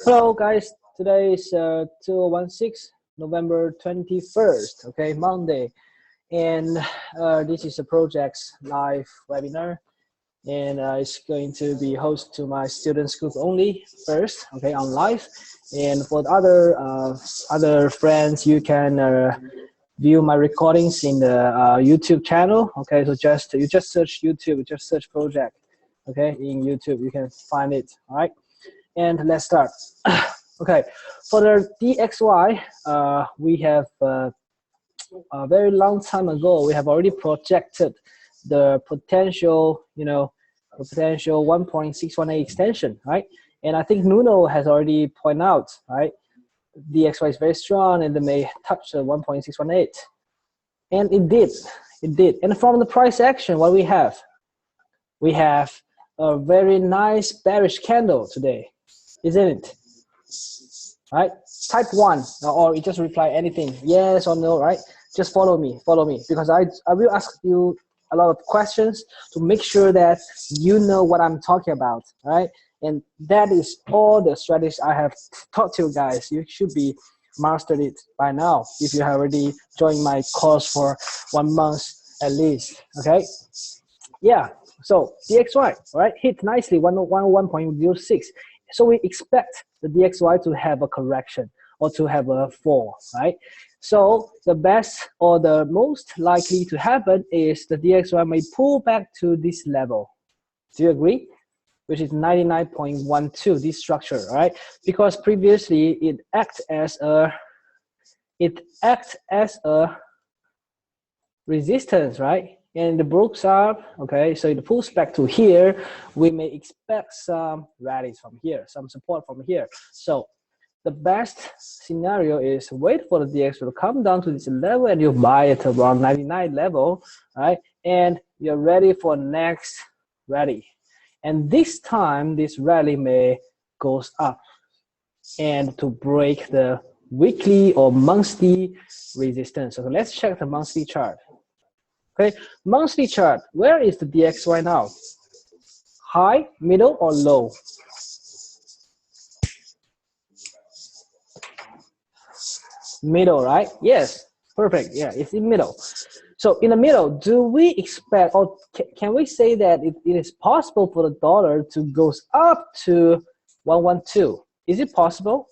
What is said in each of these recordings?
Hello guys, today is 2016, November 21st, okay, Monday, and this is a project's live webinar, and it's going to be hosted to my students group only first, okay, on live, and for the other friends, you can view my recordings in the YouTube channel, okay, so you just search YouTube, just search Projack, okay, in YouTube, you can find it, all right. And let's start. Okay, for the DXY, we have a very long time ago, we have already projected the potential, the potential 1.618 extension, right? And I think Nuno has already pointed out, right? DXY is very strong and they may touch the 1.618. And it did. And from the price action, what we have? We have a very nice bearish candle today. Isn't it? Right? Type 1, or you just reply anything, yes or no, right? Just follow me, because I will ask you a lot of questions to make sure that you know what I'm talking about, right? And that is all the strategies I have taught you guys. You should be mastered it by now if you have already joined my course for 1 month at least, okay? Yeah, so DXY, right? Hit nicely 101.06. So we expect the DXY to have a correction or to have a fall, right? So the best or the most likely to happen is the DXY may pull back to this level. Do you agree? Which is 99.12, this structure, right? Because previously it acted as a resistance, right? And it breaks up, okay, so it pulls back to here. We may expect some rallies from here, some support from here. So the best scenario is wait for the DXY to come down to this level and you buy it around 99 level, right? And you're ready for next rally. And this time, this rally may goes up and to break the weekly or monthly resistance. So let's check the monthly chart. Okay, monthly chart, where is the DXY now? High, middle, or low? Middle, right? Yes, perfect. Yeah, it's in middle. So in the middle, do we expect, or can we say that it is possible for the dollar to go up to 112? Is it possible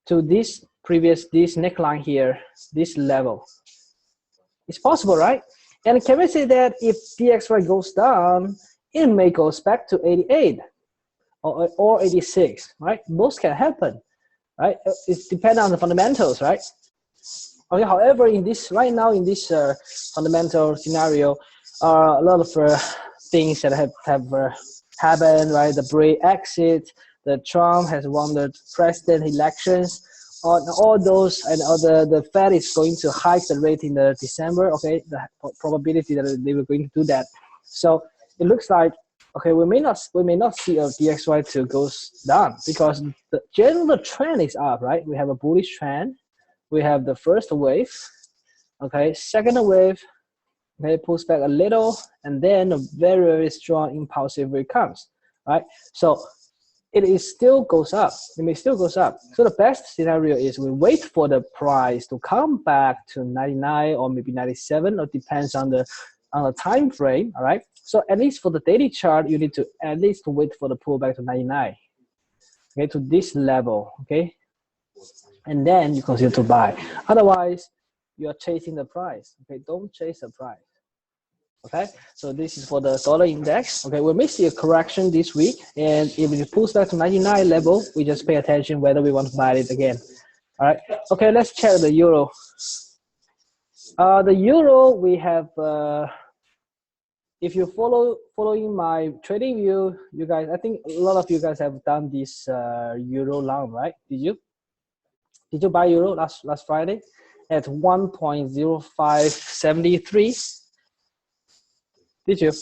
to this neckline here, this level? It's possible, right? And can we say that if DXY goes down, it may go back to 88 or 86, right? Both can happen, right? It depends on the fundamentals, right? Okay. However, in this right now in this fundamental scenario, a lot of things that have happened, right? The Brexit, the Trump has won the president elections. All those, and the Fed is going to hike the rate in the December, okay, the probability that they were going to do that. So it looks like, okay, we may not see a DXY to go down because the general trend is up, right? We have a bullish trend. We have the first wave, okay, second wave, okay, pulls back a little, and then a very, very strong impulsive wave comes, right? So it still goes up. It may still goes up. So the best scenario is we wait for the price to come back to 99 or maybe 97, or depends on the time frame. All right. So at least for the daily chart, you need to at least wait for the pullback to 99. Okay, to this level. Okay, and then you consider to buy. Otherwise, you are chasing the price. Okay, don't chase the price. Okay, so this is for the dollar index. Okay, we may see a correction this week, and if it pulls back to 99 level, we just pay attention whether we want to buy it again. All right. Okay, let's check the euro. The euro, we have. If you following my trading view, you guys, I think a lot of you guys have done this euro long, right? Did you? Did you buy euro last Friday at 1.0573? Did you?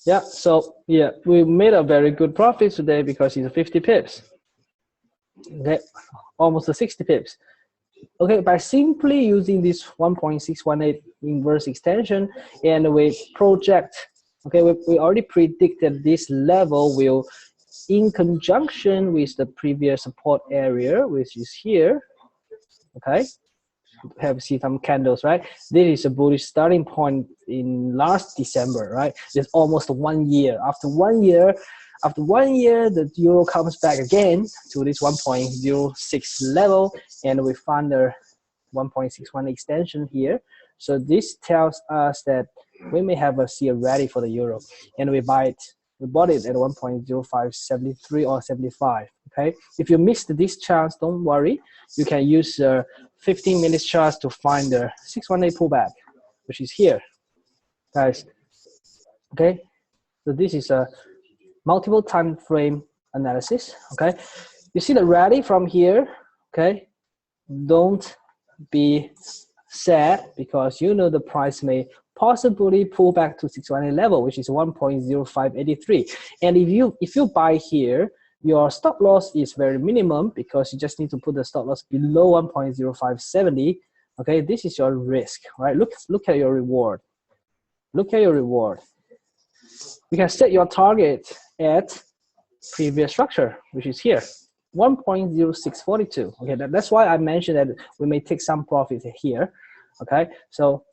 Yeah, so yeah, we made a very good profit today because it's 50 pips. Okay, almost 60 pips. Okay, by simply using this 1.618 inverse extension and we project, okay, we already predicted this level will in conjunction with the previous support area, which is here. Okay, have see some candles, right? This is a bullish starting point in last December, right? It's almost 1 year. After 1 year, the euro comes back again to this 1.06 level, and we found the 1.61 extension here. So this tells us that we may have see a rally for the euro, and we bought it at 1.0573 or 75. Okay, if you missed this chance, don't worry. You can use 15 minutes chart to find the 618 pullback, which is here, guys. Okay, so this is a multiple time frame analysis. Okay, you see the rally from here. Okay, don't be sad because you know the price may possibly pull back to 618 level, which is 1.0583. And if you buy here, your stop loss is very minimum because you just need to put the stop loss below 1.0570. Okay, this is your risk, right? Look at your reward. Look at your reward. You can set your target at previous structure, which is here, 1.0642. Okay, that's why I mentioned that we may take some profit here. Okay, so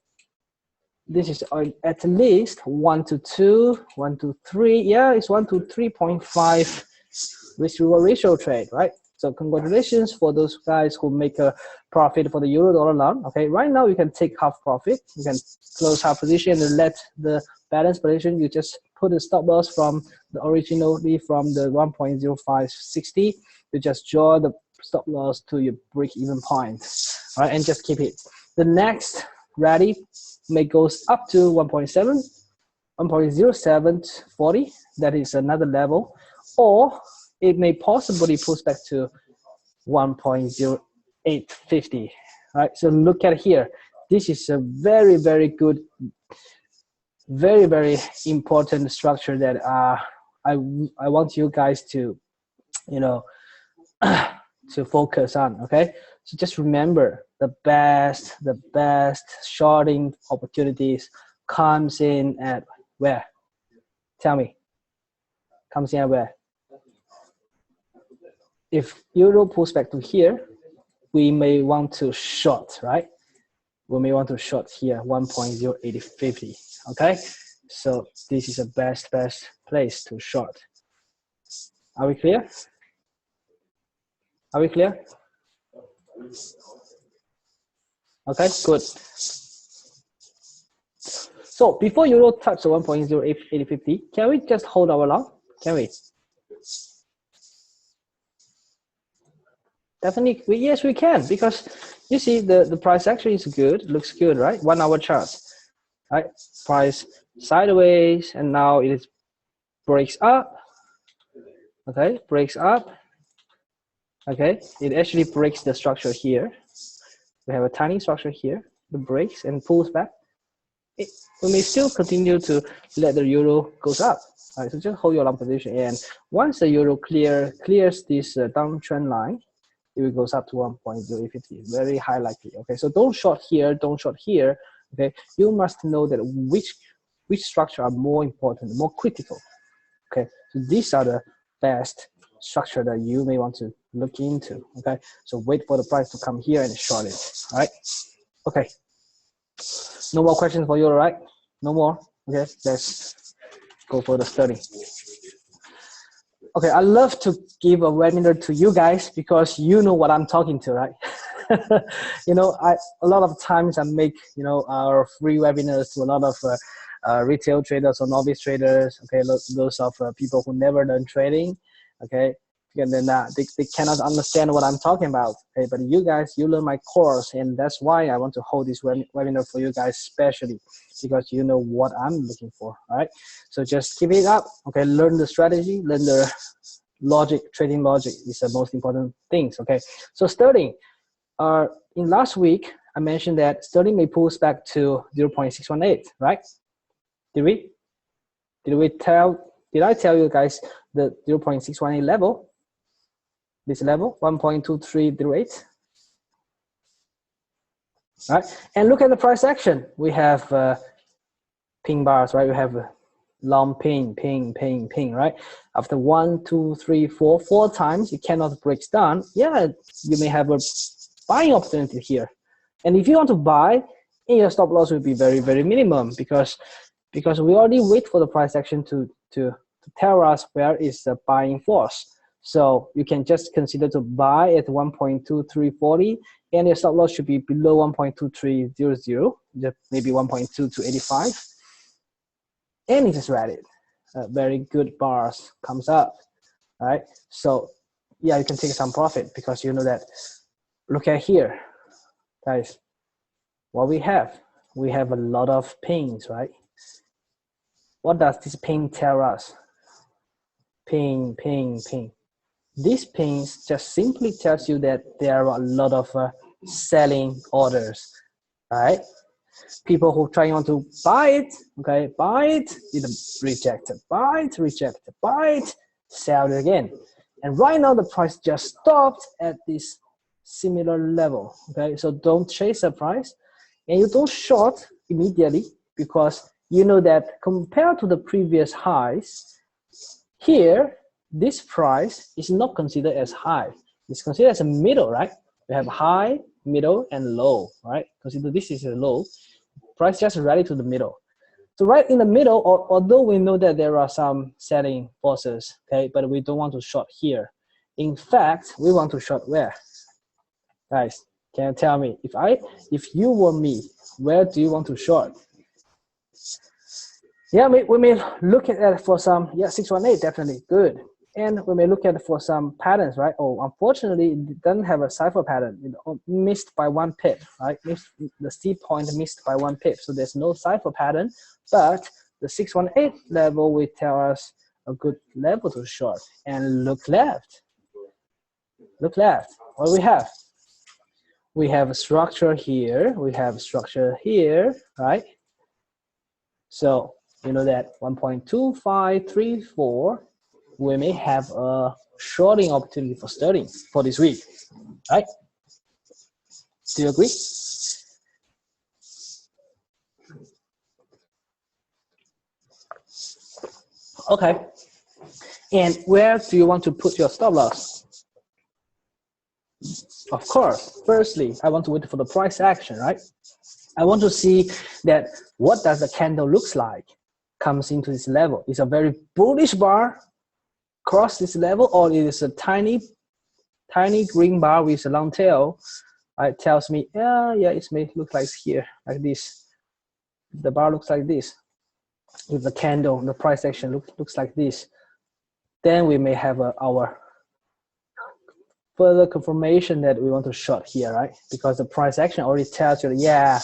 this is at least 1 to 2, 1 to 3. Yeah, it's 1 to 3.5 risk reward ratio trade, right? So congratulations for those guys who make a profit for the euro dollar long. Okay, right now you can take half profit. You can close half position and let the balance position. You just put the stop loss from the originally from the 1.0560. You just draw the stop loss to your break even point, all right, and just keep it. The next rally may goes up to 1.7, 1.0740. That is another level, or it may possibly push back to 1.0850. Right. So look at here. This is a very, very good, very, very important structure that I want you guys to, you know, to focus on. Okay. So just remember the best shorting opportunities comes in at where? Tell me. Comes in at where? If euro pulls back to here, we may want to short, right? We may want to short here 1.0850. Okay, so this is the best place to short. Are we clear? Are we clear? Okay, good. So before euro touch the 1.0850, can we just hold our long? Can we? Definitely, yes, we can, because you see the price action is good, looks good, right? 1 hour chart, right? Price sideways, and now it breaks up. Okay, breaks up. Okay, it actually breaks the structure here. We have a tiny structure here. It breaks and pulls back. We may still continue to let the euro goes up. All right, so just hold your long position, and once the euro clears this downtrend line, it goes up to 1.0850, very high likely. Okay, so don't short here, don't short here. Okay, you must know that which structure are more important, more critical. Okay, so these are the best structure that you may want to look into. Okay, so wait for the price to come here and short it. All right. Okay. No more questions for you, all right? No more. Okay, let's go for the study. Okay, I love to give a webinar to you guys because you know what I'm talking to, right? You know, a lot of times I make, you know, our free webinars to a lot of retail traders or novice traders. Okay, those of people who never learn trading. Okay, and then they cannot understand what I'm talking about. Okay, but you guys, you learn my course, and that's why I want to hold this webinar for you guys, especially because you know what I'm looking for. All right, so just keep it up. Okay, learn the strategy, learn the logic. Trading logic is the most important things. Okay, so sterling. In last week, I mentioned that sterling may pull back to 0.618, right? Did I tell you guys the 0.618 level? This level, 1.2308. Right? And look at the price action. We have pink bars, right? We have long ping, ping, ping, ping, right? After 1, 2, 3, 4, 4 times, it cannot break down. Yeah, you may have a buying opportunity here. And if you want to buy, your stop loss will be very, very minimum because we already wait for the price action to tell us where is the buying force. So you can just consider to buy at 1.2340, and your stop loss should be below 1.2300, just maybe 1.2285. And it is ready. Very good bars comes up, right? So yeah, you can take some profit because you know that. Look at here, guys. What we have a lot of pings, right? What does this ping tell us? Ping, ping, ping. These pings just simply tells you that there are a lot of selling orders, right? People who trying on to buy it, okay, buy it rejected, buy it, rejected, buy it, sell it again. And right now the price just stopped at this similar level, okay? So don't chase the price, and you don't short immediately because you know that compared to the previous highs, here, this price is not considered as high. It's considered as a middle, right? We have high, middle, and low, right? Consider this is a low. Price just rally to the middle. So right in the middle, although we know that there are some selling forces, okay, but we don't want to short here. In fact, we want to short where? Guys, can you tell me, if you were me, where do you want to short? Yeah, we may look at it for some, yeah, 618, definitely good. And we may look at it for some patterns, right? Oh, unfortunately, it doesn't have a cipher pattern. It missed by 1 pip, right? The C point missed by 1 pip. So there's no cipher pattern, but the 618 level will tell us a good level to short. And look left. Look left. What do we have? We have a structure here. We have a structure here, right? So you know that 1.2534, we may have a shorting opportunity for sterling for this week, right? Do you agree? Okay. And where do you want to put your stop loss? Of course, firstly, I want to wait for the price action, right? I want to see that what does the candle looks like comes into this level. It's a very bullish bar cross this level, or it is a tiny green bar with a long tail. It tells me, yeah, it may look like here, like this. The bar looks like this. If the candle, the price action looks like this, then we may have our further confirmation that we want to short here, right? Because the price action already tells you, yeah,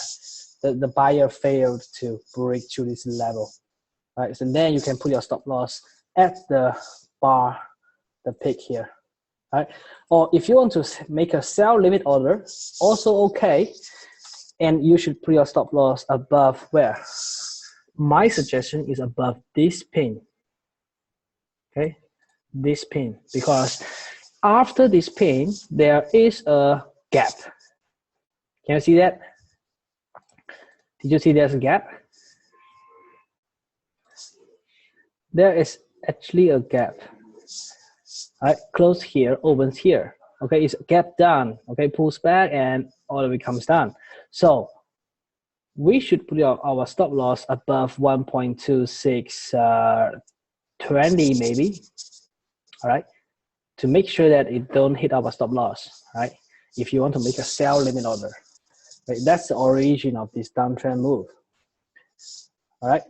the buyer failed to break through this level, right? So then you can put your stop loss at the bar, the peak here, right? Or if you want to make a sell limit order, also okay, and you should put your stop loss above where? My suggestion is above this pin, okay? This pin, because after this pin, there is a gap. Can you see that? Did you see there's a gap? There is actually a gap. Right, close here, opens here. Okay, it's gap down. Okay, pulls back and all of it comes down. So we should put our stop loss above 1.2620 maybe. All right, to make sure that it don't hit our stop loss. Right, if you want to make a sell limit order. Right, that's the origin of this downtrend move. All right,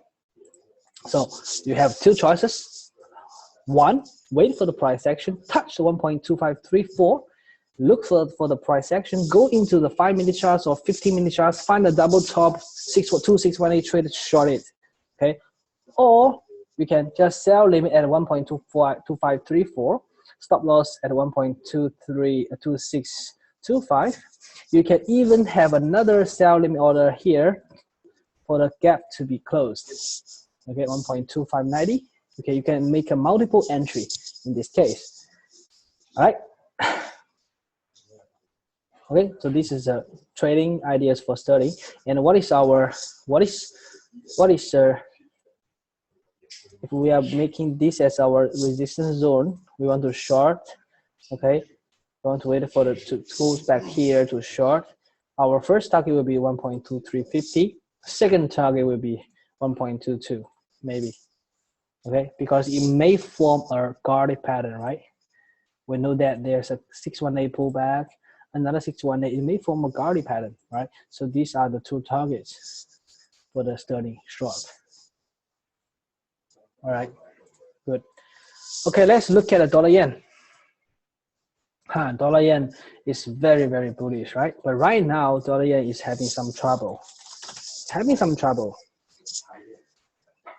so you have two choices. One, wait for the price action, touch the 1.2534, look for the price action, go into the 5-minute charts or 15-minute charts, find the double top 618 trade, short it. Okay, or we can just sell limit at 1.2534, stop loss at 1.2625. You can even have another sell limit order here for the gap to be closed. Okay, 1.2590. Okay, you can make a multiple entry in this case. All right. Okay, so this is a trading ideas for sterling. And what is if we are making this as our resistance zone, we want to short, okay? We want to wait for it to pull back here to short. Our first target will be 1.2350. Second target will be 1.22, maybe, okay? Because it may form a guarded pattern, right? We know that there's a 618 pullback, another 618, it may form a guarded pattern, right? So these are the two targets for the sterling short. All right, good. Okay, let's look at the dollar yen. Dollar yen is very, very bullish, right? But right now, dollar yen is having some trouble.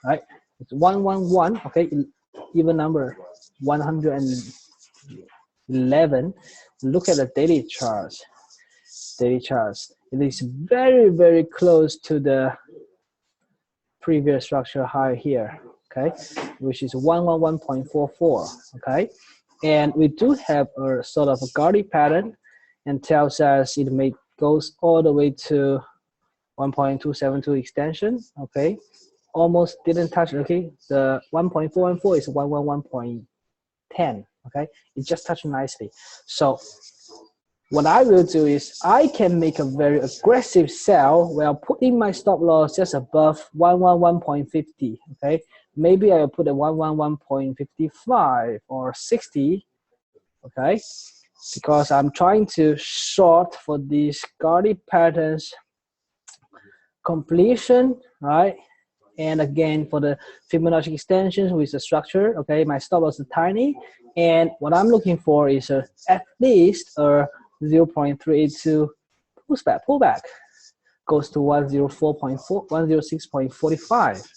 Right? It's 111, okay, even number 111. Look at the daily charts. It is very, very close to the previous structure high here, okay, which is 111.44, okay? And we do have a sort of a guarded pattern and tells us it may goes all the way to 1.272 extension, okay? Almost didn't touch, okay? The 1.414 is 111.10, okay? It just touched nicely. So what I will do is I can make a very aggressive sell where I'll put in my stop loss just above 111.50, okay? Maybe I'll put a 111.55 or 60, okay? Because I'm trying to short for these guarded patterns completion, right? And again, for the Fibonacci extensions with the structure, okay, my stop loss is tiny. And what I'm looking for is at least a 0.382 pullback. Goes to 106.45.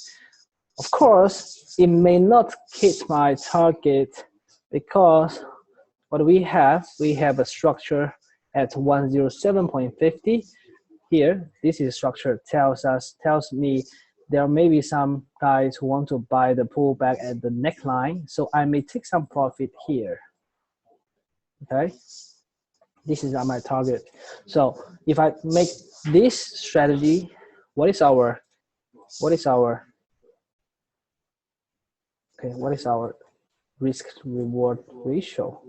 Of course, it may not hit my target because what we have a structure at 107.50. Here, this is structure tells me there may be some guys who want to buy the pullback at the neckline, so I may take some profit here. Okay, this is my target. So if I make this strategy, what is our risk reward ratio?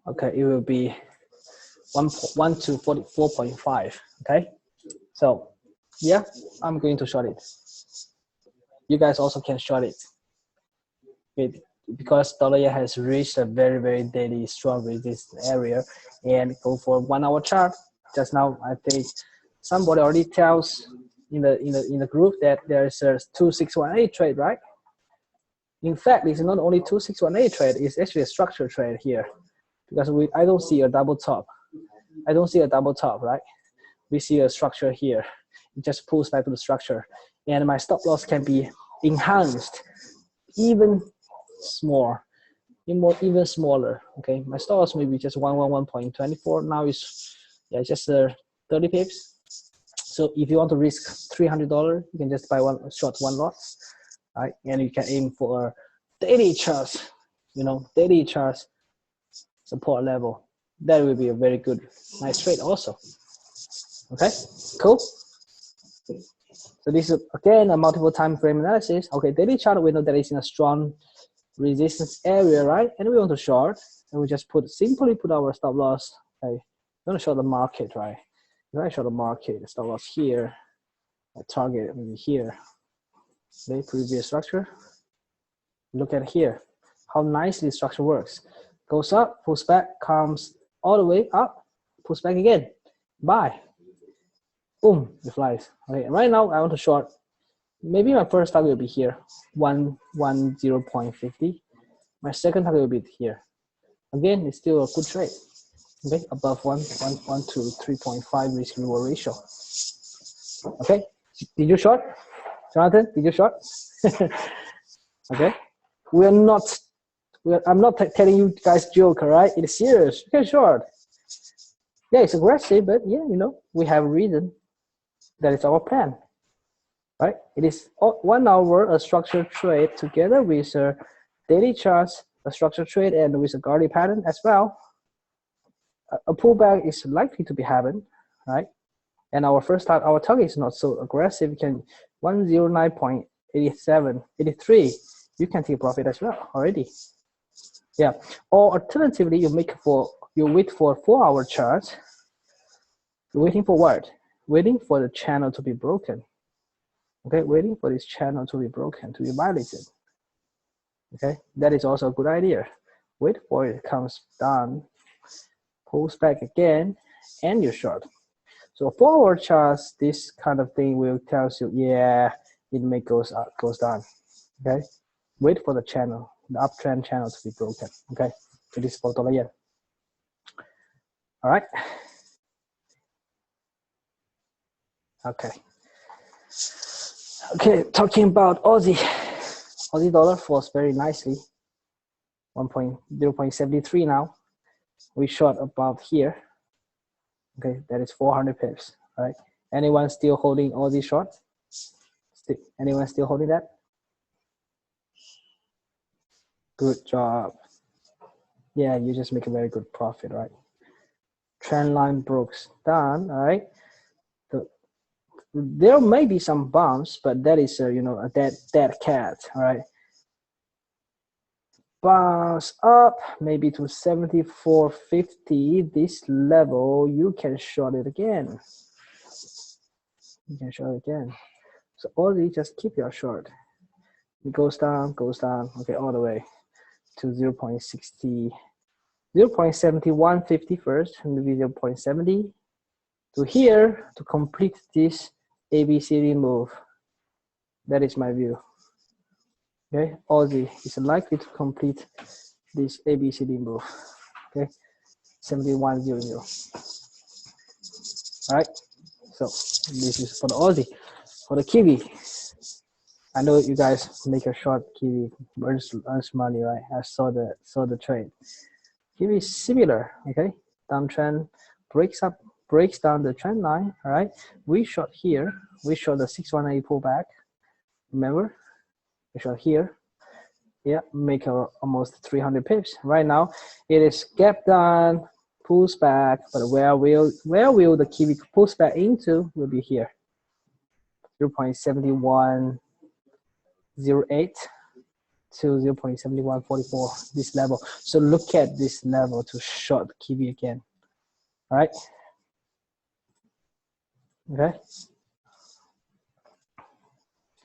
Okay, it will be 1 to 44.5. Okay, so yeah, I'm going to short it. You guys also can short it. Because dollar yen has reached a very, very daily strong resistance area, and go for 1 hour chart. Just now, I think somebody already tells in the group that there's a 2618 trade, right? In fact, it's not only 2618 trade; it's actually a structured trade here, because I don't see a double top. I don't see a double top, right? We see a structure here. It just pulls back to the structure, and my stop loss can be enhanced even even smaller. Okay, my stop loss may be just 111.24. Now it's just 30 pips. So if you want to risk $300, you can just buy short one lot, right? And you can aim for daily charts, daily charts support level. That will be a very good, nice trade also. Okay, cool. So this is again a multiple time frame analysis. Okay, daily chart, we know that it's in a strong resistance area, right? And we want to short, and we just simply put our stop loss. Okay, we want to short the market, right? If I short the market, the stop loss here, a target maybe here. Okay, previous structure. Look at here, how nicely the structure works. Goes up, pulls back, comes all the way up, pulls back again. Buy. Boom, it flies. Okay, right now I want to short. Maybe my first target will be here, 110.50. My second target will be here. Again, it's still a good trade. Okay, above 1 to 3.5 risk reward ratio. Okay, did you short? Jonathan, did you short? Okay, I'm not telling you guys joke, all right? It's serious. You can short. Yeah, it's aggressive, but yeah, we have a reason. That is our plan, right? It is 1 hour a structured trade together with a daily charts, a structured trade, and with a guarded pattern as well. A pullback is likely to be happen, right? And our target is not so aggressive. 109.8783, you can take profit as well already. Yeah, or alternatively, you wait for a 4-hour chart. You're waiting for what? Waiting for the channel to be broken. Okay, waiting for this channel to be broken, to be violated. Okay, that is also a good idea. Wait for it comes down, pulls back again, and you short. So 4-hour charts, this kind of thing will tell you, yeah, it may goes down. Okay, wait for the channel, the uptrend channel to be broken. Okay, so this is for dollar yen. All right. Okay. Okay, talking about Aussie dollar falls very nicely. 0.73 now. We short about here. Okay, that is 400 pips. All right. Anyone still holding Aussie short? Anyone still holding that? Good job. Yeah, you just make a very good profit, right? Trend line broke down. All right. There may be some bounce, but that is a dead cat. All right. Bounce up maybe to 74.50. This level, you can short it again. You can short it again. So Aussie, just keep your short. It goes down, okay, all the way to 0.60, 0.7150 first, and maybe 0.70 to here to complete this ABCD move. That is my view. Okay, Aussie is likely to complete this ABCD move. Okay, 71.00. All right, so this is for the Aussie. For the Kiwi, I know you guys make a short Kiwi, earns money, right? I saw the trade. Kiwi is similar, okay? Downtrend breaks down the trend line. All right, we short here. We short the 618 pullback. Remember, we short here. Yeah, make almost 300 pips. Right now, it is gap down, pulls back, but where will the Kiwi pulls back into will be here. 0.7108 to 0.7144, this level. So look at this level to short Kiwi again. All right. Okay.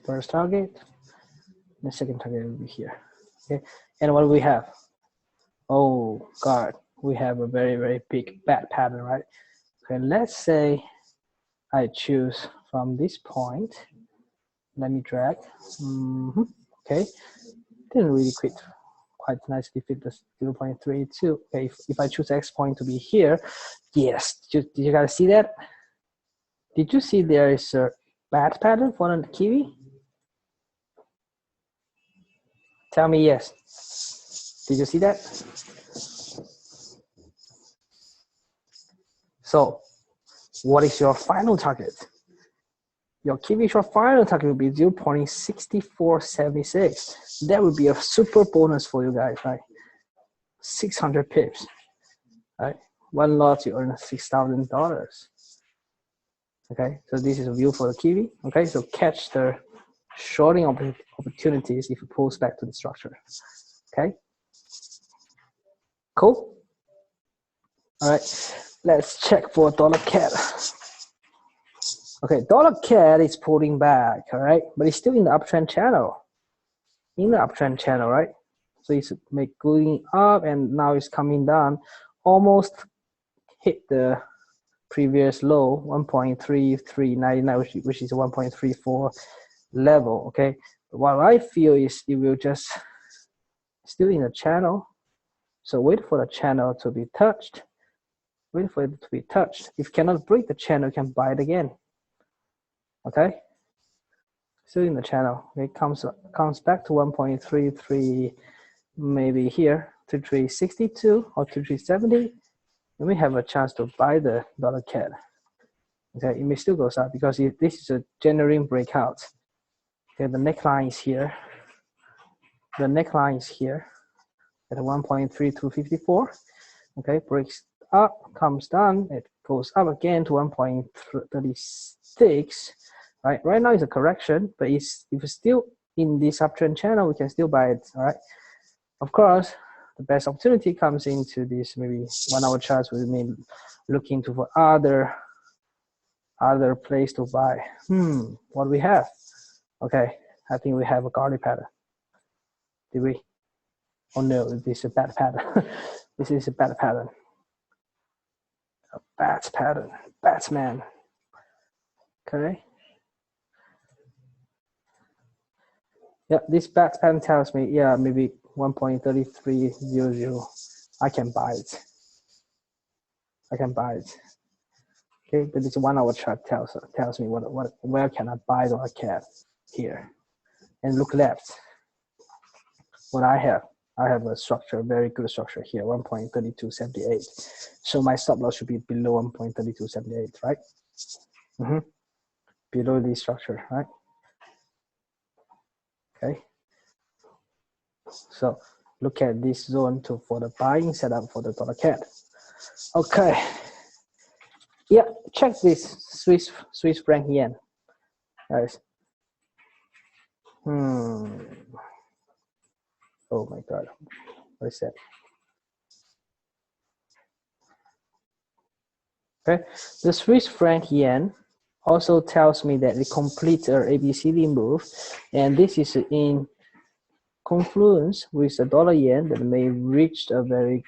First target. The second target will be here. Okay. And what do we have? Oh God, we have a very, very big bad pattern, right? Okay, let's say I choose from this point. Let me drag. Okay, didn't really quite nicely fit the 0.32. Okay, if I choose X point to be here, yes. Did you guys see that? Did you see there is a bad pattern for the Kiwi? Tell me yes. Did you see that? So, what is your final target? Your Kiwi short final target will be 0.6476. That would be a super bonus for you guys, right? 600 pips, right? One lot you earn $6,000. Okay, so this is a view for the Kiwi. Okay, so catch the shorting opportunities if it pulls back to the structure. Okay, cool. All right, let's check for dollar CAD. Okay, dollar CAD is pulling back, all right, but it's still in the uptrend channel. Right? So it's going up and now it's coming down, almost hit the previous low 1.3399, which is 1.34 level. Okay, but what I feel is it will just still in the channel. So wait for the channel to be touched. Wait for it to be touched. If cannot break the channel, you can buy it again. Okay, still in the channel. It comes back to 1.33, maybe here, 2362 or 2370. Then we have a chance to buy the dollar CAD. Okay, it may still goes up because this is a generating breakout. Okay, the neckline is here. The neckline is here at 1.3254. Okay, breaks up, comes down, it goes up again to 1.36. right? Right now it's a correction, but if it's still in this uptrend channel, we can still buy it, all right? Of course, the best opportunity comes into this maybe 1 hour charts. We may look into for other place to buy. What do we have? Okay, I think we have a garlic pattern. Did we? Oh no, this is a bad pattern. This is a bad pattern. A bad pattern. Batsman. Okay. Yeah, this bat pattern tells me, yeah, maybe 1.3300. I can buy it. I can buy it. Okay, but this 1 hour chart tells me where can I buy the CAD here. And look left. What I have a structure, very good structure here, 1.3278. So my stop loss should be below 1.3278, right? Below this structure, right? Okay. So look at this zone for the buying setup for the dollar CAD. Okay. Yeah, check this Swiss franc yen, guys. Oh my God, what is that? Okay, the Swiss franc yen also tells me that it completes our ABCD move, and this is in confluence with the dollar yen that may reach a very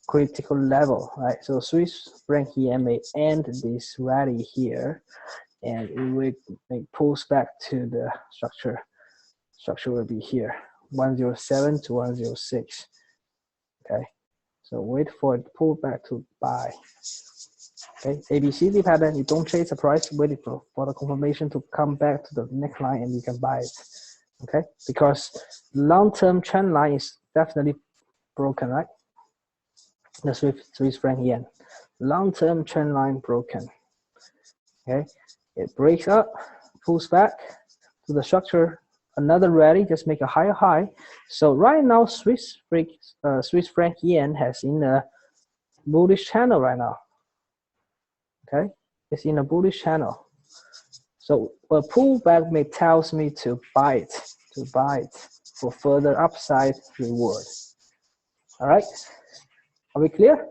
critical level, right? So Swiss franc yen may end this rally here, and it will pulls back to the structure. Structure will be here, 107 to 106. Okay, so wait for it to pull back to buy. Okay, ABCD pattern, you don't chase the price, wait for the confirmation to come back to the neckline and you can buy it. Okay, because long-term trend line is definitely broken, right? The Swiss franc yen. Long-term trend line broken. Okay, it breaks up, pulls back to the structure, another rally, just make a higher high. So right now, Swiss franc yen has in a bullish channel right now. Okay, it's in a bullish channel. So a pullback may tells me to buy it for further upside reward. All right, are we clear?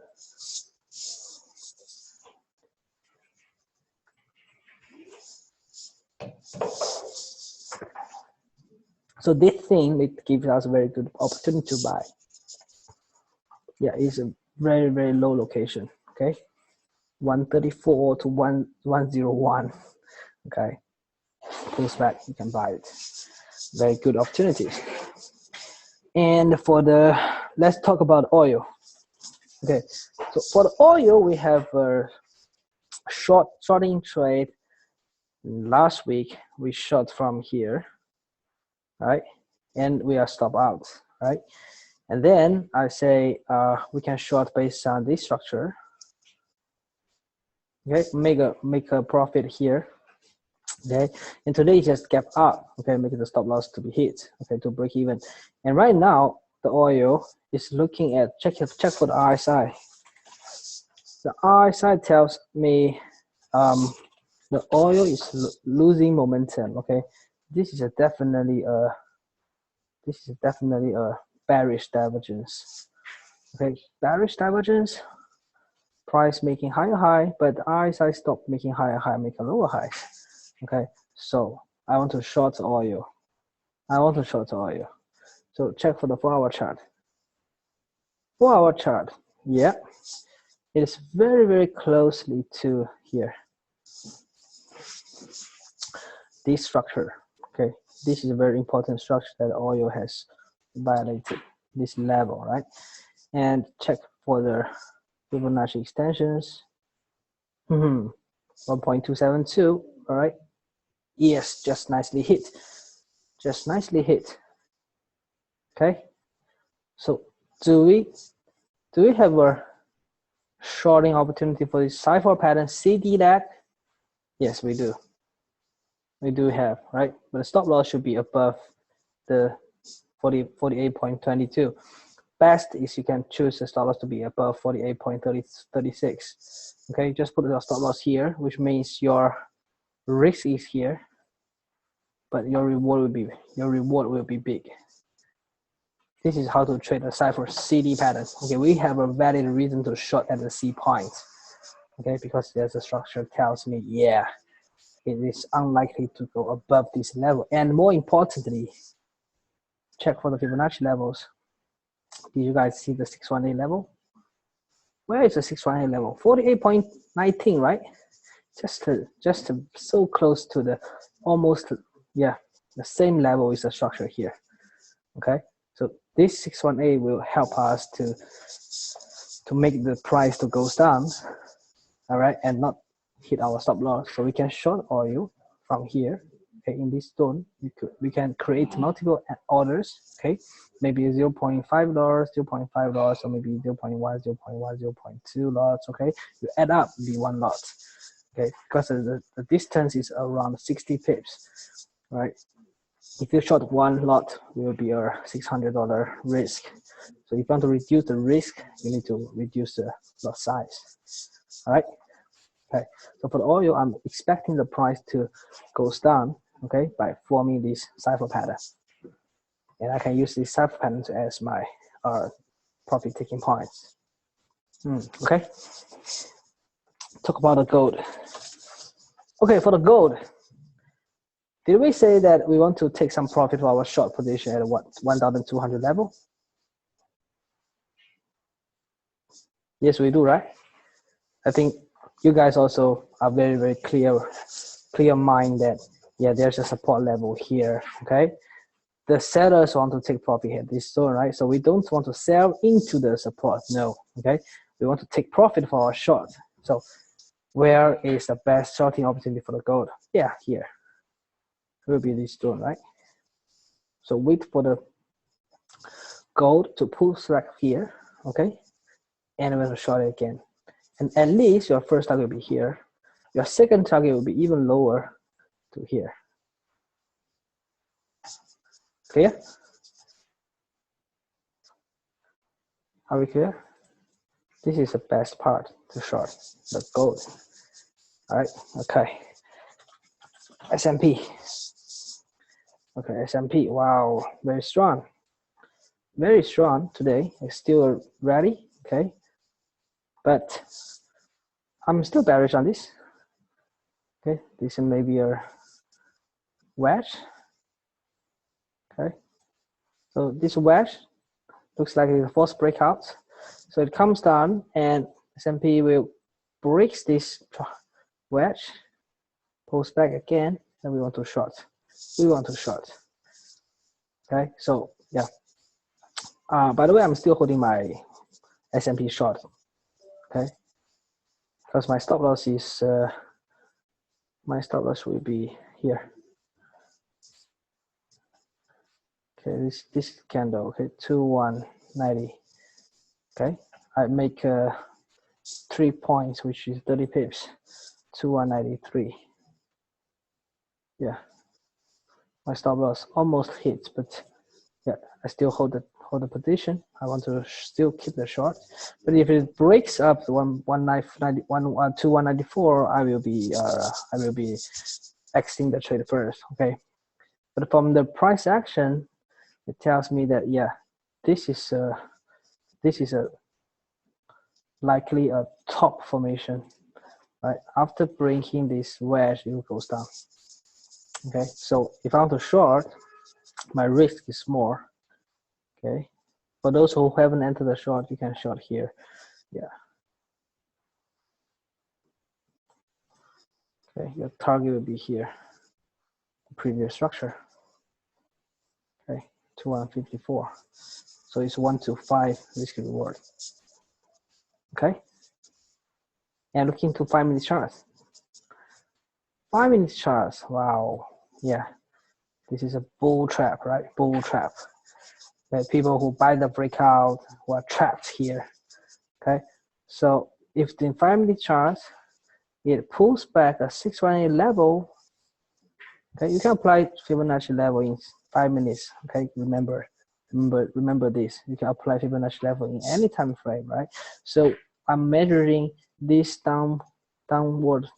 So this thing, it gives us a very good opportunity to buy. Yeah, it's a very, very low location, okay? 134 to 101, okay? Pulls back, you can buy it. Very good opportunity. And for the, let's talk about oil. Okay, so for the oil, we have a shorting trade. Last week, we short from here, right? And we are stop out, right? And then I say we can short based on this structure. Okay, make a profit here. Okay, and today just gap up. Okay, make the stop loss to be hit. Okay, to break even. And right now the oil is looking at check for the RSI. The RSI tells me the oil is losing momentum. Okay, this is definitely a bearish divergence. Okay, bearish divergence. Price making higher high, but the RSI stop making higher high, make a lower high. Okay, so I want to short oil. So check for the 4 hour chart. 4 hour chart, yeah, it is very, very closely to here. This structure, okay, this is a very important structure that oil has violated this level, right? And check for the Fibonacci extensions. 1.272, all right. Yes, just nicely hit. Just nicely hit. Okay. So do we have a shorting opportunity for this cipher pattern CD lag? Yes, we do. We do have, right? But the stop loss should be above the 48.22. Best is you can choose the stop loss to be above 48.36. Okay, just put your stop loss here, which means your risk is here, but your reward will be big. This is how to trade a cipher CD pattern. Okay, we have a valid reason to short at the C point. Okay, because there's a structure tells me, yeah, it is unlikely to go above this level. And more importantly, check for the Fibonacci levels. Did you guys see the 618 level? Where is the 618 level? 48.19, right? Just so close to the almost, yeah, the same level is the structure here. Okay, so this 618 will help us to make the price to go down, all right, and not hit our stop loss. So we can short oil from here. Okay, in this zone, we can create multiple orders. Okay, maybe $0.5, $0.5, or maybe 0.1, 0.1, 0.2 lots. Okay, you add up, be one lot. Okay, because the distance is around 60 pips, right? If you short one lot, it will be a $600 risk. So if you want to reduce the risk, you need to reduce the lot size. All right. Okay. So for the oil, I'm expecting the price to go down. Okay, by forming this cipher pattern, and I can use this cipher pattern as my profit taking points. Okay. Talk about the gold. Okay, for the gold. Did we say that we want to take some profit for our short position at what 1,200 level? Yes, we do, right? I think you guys also are very, very clear mind that, yeah, there's a support level here, okay? The sellers want to take profit here, this zone, right? So we don't want to sell into the support, no, okay? We want to take profit for our short. So where is the best shorting opportunity for the gold? Yeah, here. It will be this zone, right? So wait for the gold to pull back here, okay? And we're going to short it again. And at least your first target will be here. Your second target will be even lower to here. Clear? Are we clear? This is the best part to short, the gold. All right, okay. S&P. Okay, S&P, wow, very strong. Very strong today. It's still a rally, okay? But I'm still bearish on this. Okay, this may be a wedge. Okay, so this wedge looks like it's a false breakout. So it comes down and S&P will break this wedge, pulls back again, and we want to short. We want to short. Okay, so yeah. By the way, I'm still holding my S&P short. Okay, because my stop loss is will be here. Okay, this candle. Okay, 2190. Okay, I make 3 points, which is 30 pips. 2193. Yeah, my stop loss almost hits, but yeah, I still hold the position. I want to still keep the short, but if it breaks up to 2194, I will be exiting the trade first. Okay, but from the price action, it tells me that, yeah, this is a likely a top formation. Right, after breaking this wedge, it goes down. Okay, so if I want to short, my risk is more. Okay, for those who haven't entered the short, you can short here. Yeah. Okay, your target will be here, the previous structure. Okay, 2154. So it's 1 to 5 risk reward. Okay, and looking to 5-minute charts. 5-minute charts. Wow. Yeah, this is a bull trap, right? Bull trap. Okay, people who buy the breakout who are trapped here. Okay, so if the 5-minute charts, it pulls back a 618 level. Okay, you can apply Fibonacci level in 5 minutes. Okay, remember this. You can apply Fibonacci level in any time frame, right? So I'm measuring this down downward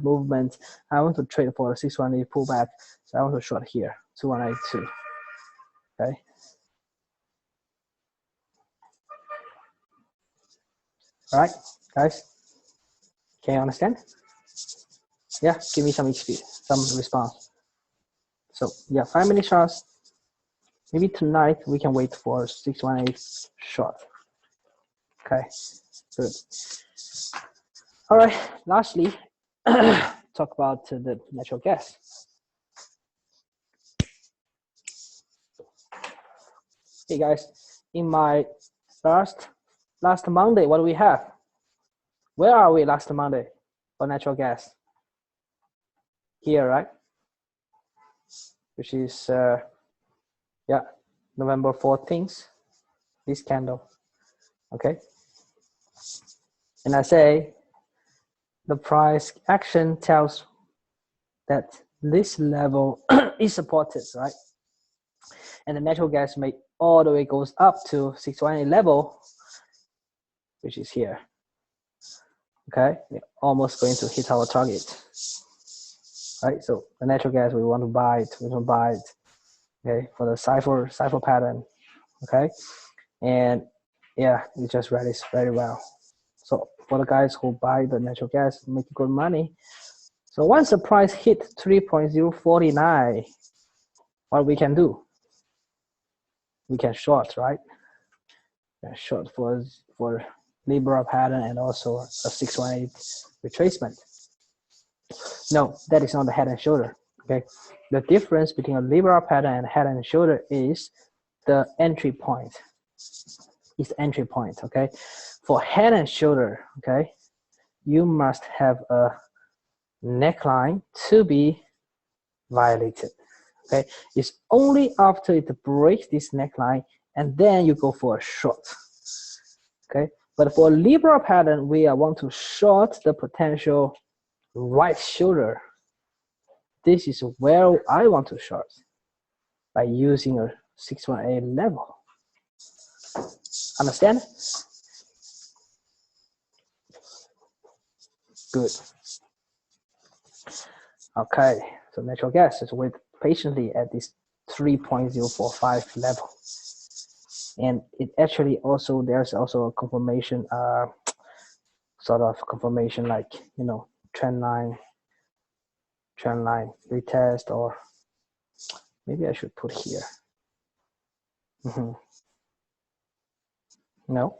movement. I want to trade for a 618 pullback, so I want to short here 2182. Okay. All right, guys, can you understand? Yeah, give me some XP, some response. So yeah, 5-minute shots. Maybe tonight we can wait for 618 short. Okay, good. All right, lastly, talk about the natural gas. Hey guys, in my last Monday, what do we have? Where are we last Monday for natural gas? Here, right? Which is yeah, November 14th, this candle. Okay, and I say the price action tells that this level is supported, right? And the natural gas may all the way goes up to 618 level, which is here. Okay, we're almost going to hit our target. Right, so the natural gas, we want to buy it. We want to buy it. Okay, for the cipher pattern. Okay, and yeah, it just rallies very well. So for the guys who buy the natural gas, make good money. So once the price hit 3.049, what we can do? We can short, right? We can short for Libra pattern and also a 618 retracement. No, that is not the head and shoulder. Okay, the difference between a Libra pattern and head and shoulder is the entry point. Is the entry point. Okay, for head and shoulder, okay, you must have a neckline to be violated. Okay, it's only after it breaks this neckline and then you go for a short. Okay, but for Libra pattern, we want to short the potential right shoulder. This is where I want to short by using a 618 level. Understand? Good. Okay, so natural gas is wait patiently at this 3.045 level. And it actually also, there's also a confirmation, sort of confirmation like, you know, trend line retest, or maybe I should put here. No,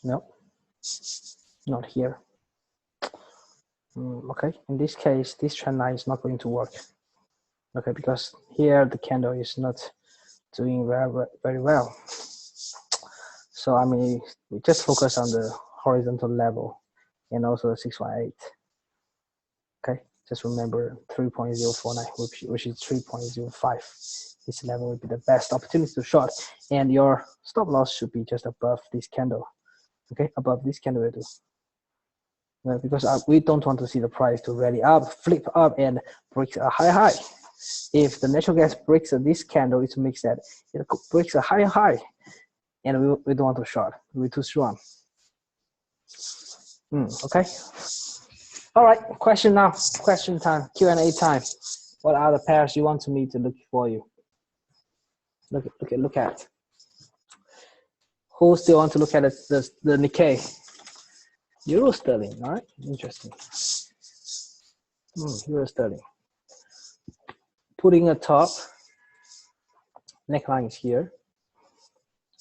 not here. Okay, in this case, this trend line is not going to work. Okay, because here the candle is not doing very well. So I mean, we just focus on the horizontal level and also the 618. Okay, just remember 3.049, which is 3.05. This level would be the best opportunity to short, and your stop loss should be just above this candle. Okay, above this candle will do. Well, because we don't want to see the price to rally up, flip up, and break a high. If the natural gas breaks this candle, it makes that it breaks a high, and we don't want to short. We're too strong. Okay. All right. Question now. Question time. Q&A time. What are the pairs you want me to look for you? Look at. Who still want to look at the Nikkei? Euro sterling. All right. Interesting. Euro sterling. Putting a top. Neckline is here.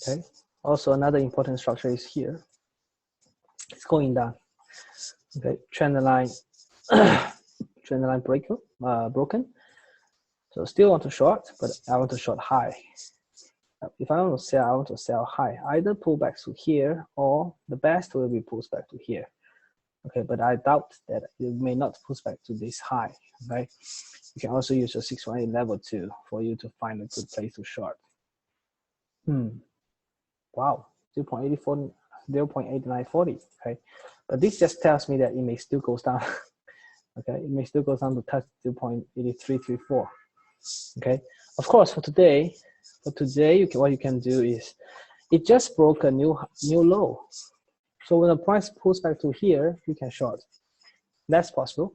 Okay. Also, another important structure is here. It's going down. Okay. Trend line broken. So still want to short, but I want to short high. If I want to sell, I want to sell high. Either pull back to here, or the best will be pulls back to here. Okay, but I doubt that it may not push back to this high. Okay, you can also use a 618 level too for you to find a good place to short. Wow, 0.84, 0.8940. Okay, but this just tells me that it may still go down. Okay, it may still go down to touch 0.8334. Okay, of course for today, what you can do is it just broke a new low. So when the price pulls back to here, you can short. That's possible.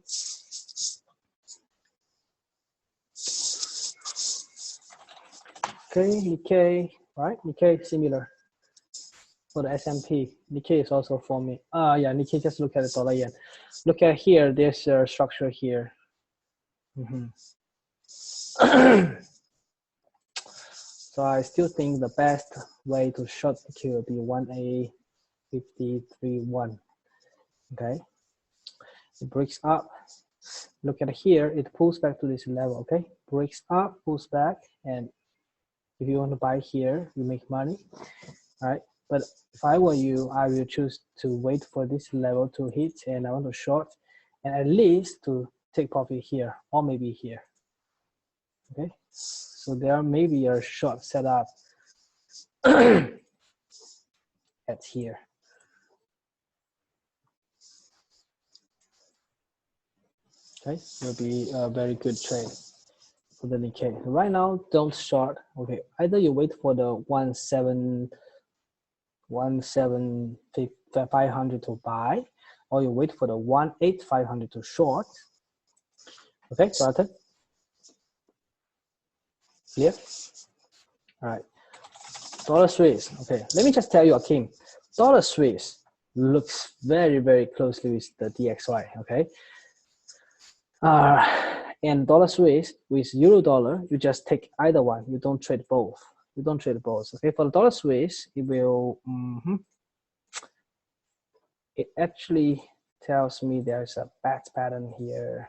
Okay, Nikkei, right? Nikkei similar. For the S&P, Nikkei is also forming. Yeah, Nikkei, just look at the dollar yen. Look at here, there's a structure here. So I still think the best way to short Nikkei will be 1A53.1. Okay, it breaks up. Look at here, it pulls back to this level. Okay, breaks up, pulls back, and if you want to buy here, you make money. All right, but if I were you, I will choose to wait for this level to hit, and I want to short, and at least to take profit here or maybe here. Okay, so there may be a short setup at here. Okay, will be a very good trade for the Nikkei. Right now, don't short. Okay, either you wait for the 17,500 to buy, or you wait for the 18,500 to short. Okay, got it? Clear? All right. Dollar Swiss. Okay, let me just tell you, Akim. Dollar Swiss looks very, very closely with the DXY. Okay. And dollar Swiss with euro dollar, you just take either one. You don't trade both. You don't trade both. Okay. For the dollar Swiss, it will. It actually tells me there's a bat pattern here.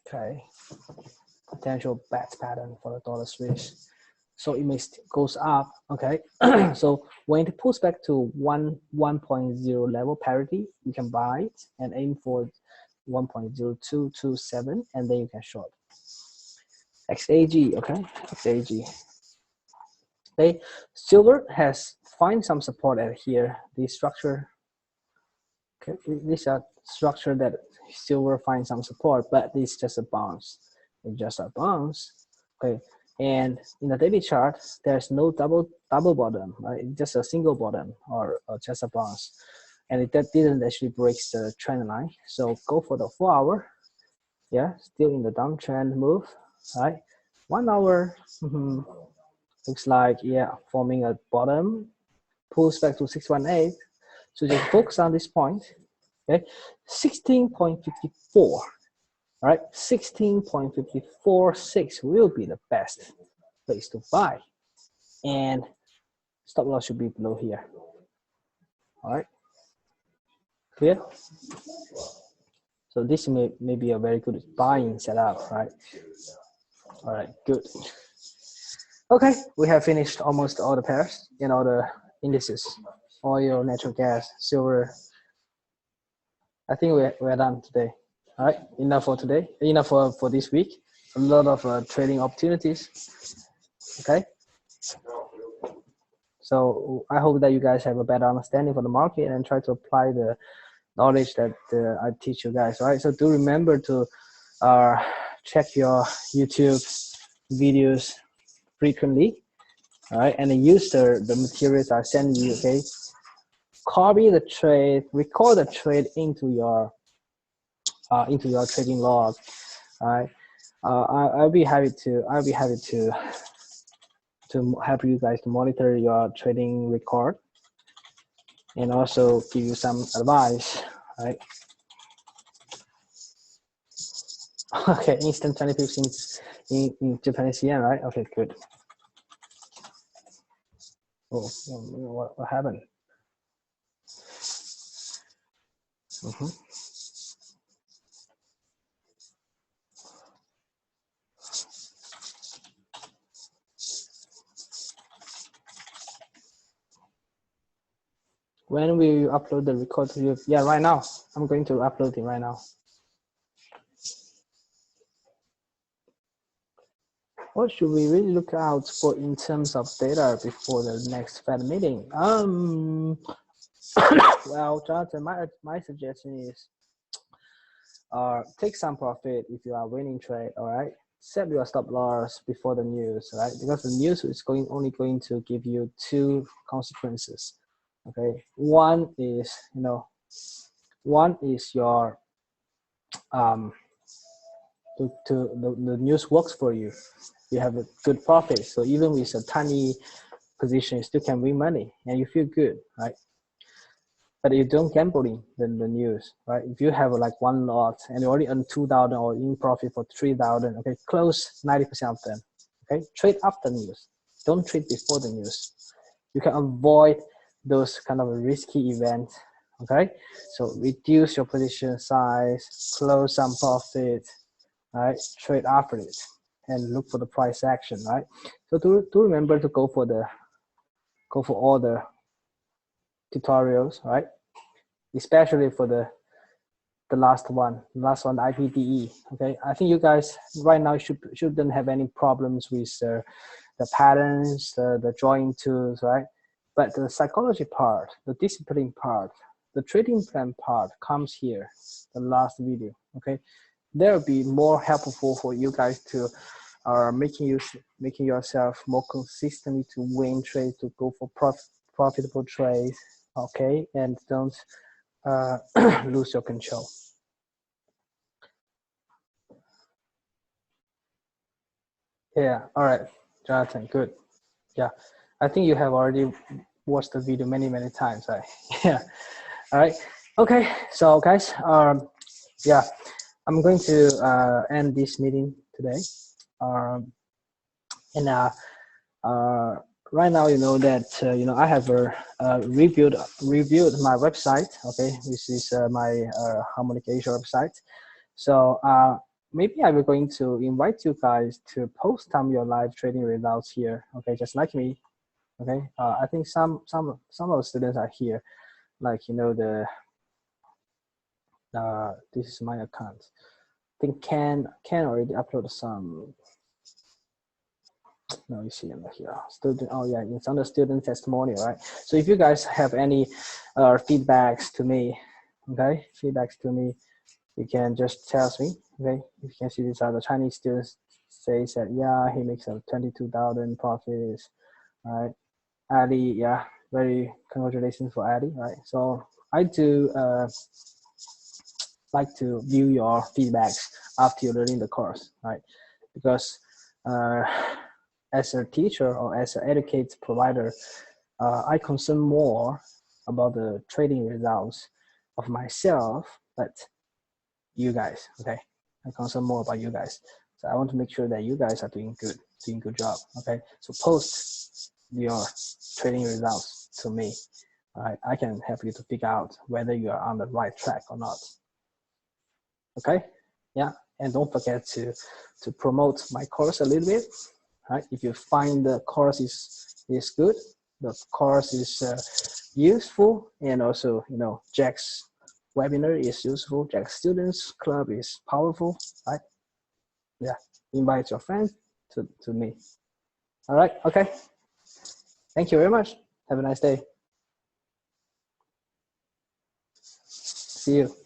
Okay. Potential bat pattern for the dollar Swiss. So it may goes up, okay? So when it pulls back to 1.0 level parity, you can buy it and aim for 1.0227, and then you can short. XAG, okay? XAG. Okay, silver has find some support at here. This structure, okay, this is a structure that silver finds some support, but this is just a bounce. It's just a bounce, okay? And in the daily chart, there's no double bottom, right? It's just a single bottom or just a bounce. And it didn't actually break the trend line. So go for the 4 hour. Yeah, still in the downtrend move, right? 1 hour, looks like, yeah, forming a bottom, pulls back to 618. So just focus on this point, okay? 16.54. All right, 16.546 will be the best place to buy, and stop loss should be below here. All right, clear? So this may be a very good buying setup, right? All right, good. Okay, we have finished almost all the pairs and all the indices: oil, natural gas, silver. I think we're done today. All right, enough for today, enough for this week. A lot of trading opportunities. Okay. So I hope that you guys have a better understanding for the market and try to apply the knowledge that I teach you guys. All right. So do remember to check your YouTube videos frequently. All right, and then use the materials I send you. Okay. Copy the trade, record the trade into your trading log. All right. I'll be happy to help you guys to monitor your trading record and also give you some advice. Right. Okay, instant 20 pips in Japanese yen, right? Okay, good. Oh, what happened? When will you upload the record to you? Yeah, right now. I'm going to upload it right now. What should we really look out for in terms of data before the next Fed meeting? Well, Jonathan, my suggestion is take some profit if you are winning trade, all right? Set your stop loss before the news, right? Because the news is only going to give you two consequences. Okay, one is your the news works for you. You have a good profit. So even with a tiny position, you still can win money and you feel good, right? But you don't gambling the news, right? If you have like one lot and you already earn 2,000 or in profit for 3,000, okay, close 90% of them. Okay, trade after news. Don't trade before the news. You can avoid those kind of risky events. Okay, so reduce your position size, close some profit, right? Trade after it, and look for the price action, right? So do remember to go for all the tutorials, right? Especially for the last one, the IPDE. Okay, I think you guys right now shouldn't have any problems with the patterns, the drawing tools, right? But the psychology part, the discipline part, the trading plan part comes here, the last video. Okay, they'll be more helpful for you guys to making yourself more consistently to win trades, to go for profitable trades. Okay, and don't lose your control. Yeah, all right, Jonathan, good. Yeah, I think you have already watched the video many times, right? Yeah, all right. Okay, so guys, yeah, I'm going to end this meeting today. And right now, you know that I have reviewed my website, okay, which is my Harmonic Asia website. So maybe I'm going to invite you guys to post some your live trading results here, okay, just like me, okay. I think some of the students are here, like this is my account. I think Ken already uploaded some. No, you see them here. Student. Oh yeah, it's under student testimonial, right? So if you guys have any feedbacks to me, okay, you can just tell me, okay. You can see these are the Chinese students. Says that yeah, he makes a 22,000 profits, right? Ali, yeah, very congratulations for Ali, right? So I do like to view your feedbacks after you're learning the course, right? Because as a teacher or as an educate provider, I concern more about the trading results of myself, but you guys, okay? I concern more about you guys. So I want to make sure that you guys are doing good job, okay? So post your trading results to me. All right, I can help you to figure out whether you are on the right track or not. Okay, yeah, and don't forget to promote my course a little bit. Right, if you find the course is good, the course is useful, and also Jack's webinar is useful, Jack's students club is powerful, right? Yeah, invite your friends to me. All right, okay. Thank you very much. Have a nice day. See you.